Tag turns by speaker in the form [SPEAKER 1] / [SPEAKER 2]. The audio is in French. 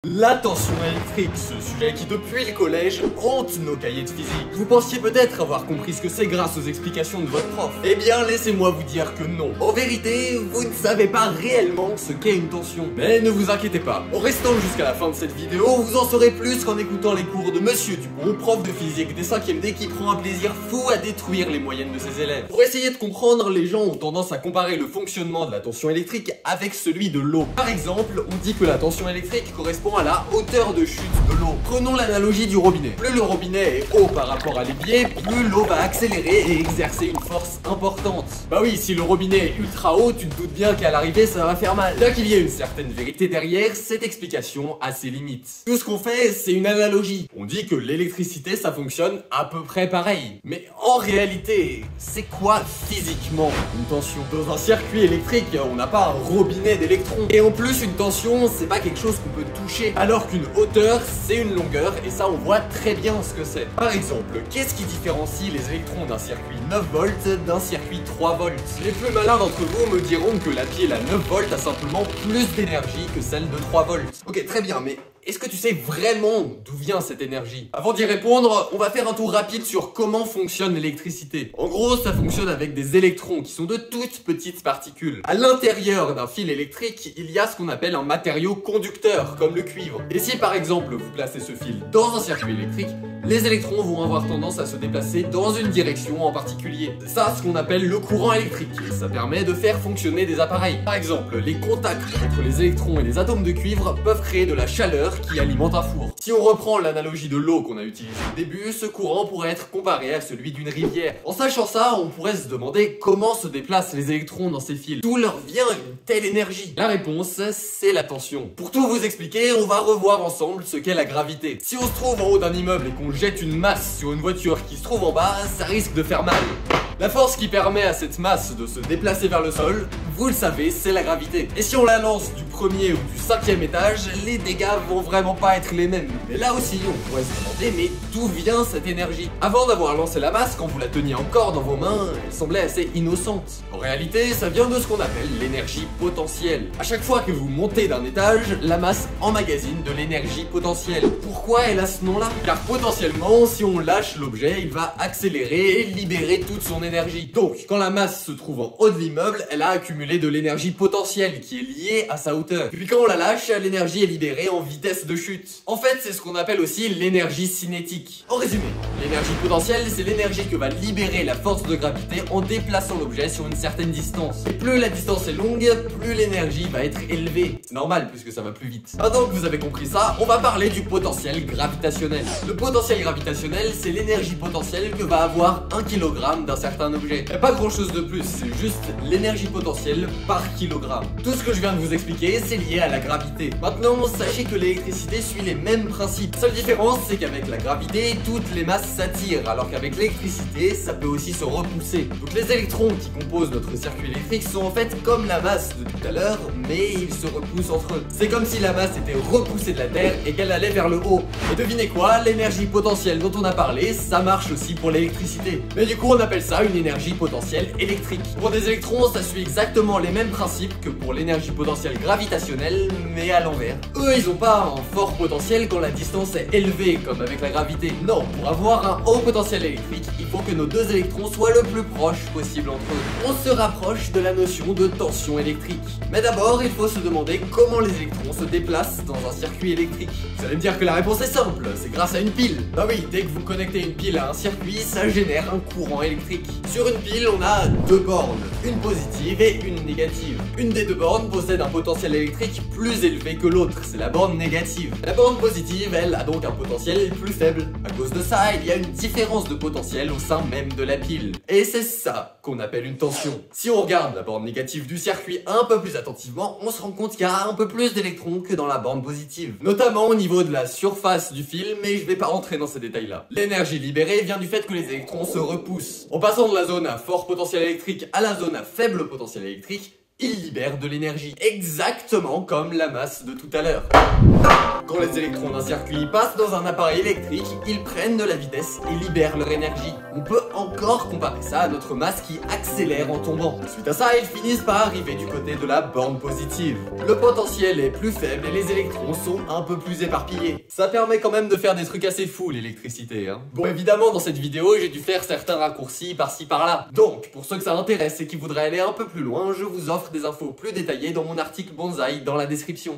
[SPEAKER 1] La tension électrique, ce sujet qui depuis le collège hante nos cahiers de physique. Vous pensiez peut-être avoir compris ce que c'est grâce aux explications de votre prof. Eh bien laissez-moi vous dire que non. En vérité, vous ne savez pas réellement ce qu'est une tension. Mais ne vous inquiétez pas, en restant jusqu'à la fin de cette vidéo, vous en saurez plus qu'en écoutant les cours de Monsieur Dupont, prof de physique des 5e D qui prend un plaisir fou à détruire les moyennes de ses élèves. Pour essayer de comprendre, les gens ont tendance à comparer le fonctionnement de la tension électrique avec celui de l'eau. Par exemple, on dit que la tension électrique correspond à la hauteur de chute de l'eau. Prenons l'analogie du robinet. Plus le robinet est haut par rapport à l'évier, plus l'eau va accélérer et exercer une force importante. Bah oui, si le robinet est ultra haut, tu te doutes bien qu'à l'arrivée ça va faire mal. Bien qu'il y ait une certaine vérité derrière, cette explication a ses limites. Tout ce qu'on fait, c'est une analogie. On dit que l'électricité ça fonctionne à peu près pareil. Mais en réalité, c'est quoi physiquement une tension? Dans un circuit électrique, on n'a pas un robinet d'électrons. Et en plus, une tension, c'est pas quelque chose qu'on peut toucher. Alors qu'une hauteur, c'est une longueur, et ça on voit très bien ce que c'est. Par exemple, qu'est-ce qui différencie les électrons d'un circuit 9 volts d'un circuit 3 volts? Les plus malins d'entre vous me diront que la pile à 9 volts a simplement plus d'énergie que celle de 3 volts. Ok, très bien, mais est-ce que tu sais vraiment d'où vient cette énergie? Avant d'y répondre, on va faire un tour rapide sur comment fonctionne l'électricité. En gros, ça fonctionne avec des électrons qui sont de toutes petites particules. À l'intérieur d'un fil électrique, il y a ce qu'on appelle un matériau conducteur, comme le cuivre. Et si par exemple vous placez ce fil dans un circuit électrique, les électrons vont avoir tendance à se déplacer dans une direction en particulier. C'est ça ce qu'on appelle le courant électrique, et ça permet de faire fonctionner des appareils. Par exemple, les contacts entre les électrons et les atomes de cuivre peuvent créer de la chaleur qui alimente un four. Si on reprend l'analogie de l'eau qu'on a utilisée au début, ce courant pourrait être comparé à celui d'une rivière. En sachant ça, on pourrait se demander comment se déplacent les électrons dans ces fils. D'où leur vient une telle énergie? La réponse, c'est la tension. Pour tout vous expliquer, on va revoir ensemble ce qu'est la gravité. Si on se trouve en haut d'un immeuble et qu'on jette une masse sur une voiture qui se trouve en bas, ça risque de faire mal. La force qui permet à cette masse de se déplacer vers le sol, vous le savez, c'est la gravité. Et si on la lance du premier ou du 5e étage, les dégâts vont vraiment pas être les mêmes. Mais là aussi, on pourrait se demander, mais d'où vient cette énergie? Avant d'avoir lancé la masse, quand vous la teniez encore dans vos mains, elle semblait assez innocente. En réalité, ça vient de ce qu'on appelle l'énergie potentielle. À chaque fois que vous montez d'un étage, la masse emmagasine de l'énergie potentielle. Pourquoi elle a ce nom-là? Car potentiellement, si on lâche l'objet, il va accélérer et libérer toute son énergie. Donc, quand la masse se trouve en haut de l'immeuble, elle a accumulé de l'énergie potentielle qui est liée à sa hauteur. Puis quand on la lâche, l'énergie est libérée en vitesse de chute. En fait, c'est ce qu'on appelle aussi l'énergie cinétique. En résumé, l'énergie potentielle, c'est l'énergie que va libérer la force de gravité en déplaçant l'objet sur une certaine distance. Et plus la distance est longue, plus l'énergie va être élevée. C'est normal puisque ça va plus vite. Maintenant que vous avez compris ça, on va parler du potentiel gravitationnel. Le potentiel gravitationnel, c'est l'énergie potentielle que va avoir 1 kg d'un certain objet. Il n'y a pas grand chose de plus, c'est juste l'énergie potentielle par kilogramme. Tout ce que je viens de vous expliquer, c'est lié à la gravité. Maintenant, sachez que l'électricité suit les mêmes principes. La seule différence, c'est qu'avec la gravité, toutes les masses s'attirent, alors qu'avec l'électricité, ça peut aussi se repousser. Donc les électrons qui composent notre circuit électrique sont en fait comme la masse de tout à l'heure, mais ils se repoussent entre eux. C'est comme si la masse était repoussée de la Terre et qu'elle allait vers le haut. Et devinez quoi, l'énergie potentielle dont on a parlé, ça marche aussi pour l'électricité. Mais du coup, on appelle ça une énergie potentielle électrique. Pour des électrons, ça suit exactement les mêmes principes que pour l'énergie potentielle gravitationnelle, mais à l'envers. Eux, ils ont pas un fort potentiel quand la distance est élevée, comme avec la gravité. Non, pour avoir un haut potentiel électrique, il faut que nos deux électrons soient le plus proches possible entre eux. On se rapproche de la notion de tension électrique. Mais d'abord, il faut se demander comment les électrons se déplacent dans un circuit électrique. Vous allez me dire que la réponse est simple, c'est grâce à une pile. Bah oui, dès que vous connectez une pile à un circuit, ça génère un courant électrique. Sur une pile, on a deux bornes, une positive et une négative. Une des deux bornes possède un potentiel électrique plus élevé que l'autre, c'est la borne négative. La borne positive, elle, a donc un potentiel plus faible. À cause de ça, il y a une différence de potentiel au sein même de la pile. Et c'est ça qu'on appelle une tension. Si on regarde la borne négative du circuit un peu plus attentivement, on se rend compte qu'il y a un peu plus d'électrons que dans la borne positive. Notamment au niveau de la surface du fil, mais je vais pas rentrer dans ces détails-là. L'énergie libérée vient du fait que les électrons se repoussent. En passant de la zone à fort potentiel électrique à la zone à faible potentiel électrique, il libère de l'énergie, exactement comme la masse de tout à l'heure. Quand Quand les électrons d'un circuit passent dans un appareil électrique, ils prennent de la vitesse et libèrent leur énergie. On peut encore comparer ça à notre masse qui accélère en tombant. Suite à ça, ils finissent par arriver du côté de la borne positive. Le potentiel est plus faible et les électrons sont un peu plus éparpillés. Ça permet quand même de faire des trucs assez fous, l'électricité, hein. Bon, évidemment, dans cette vidéo, j'ai dû faire certains raccourcis par-ci par-là. Donc, pour ceux que ça intéresse et qui voudraient aller un peu plus loin, je vous offre des infos plus détaillées dans mon article Bonsaï dans la description.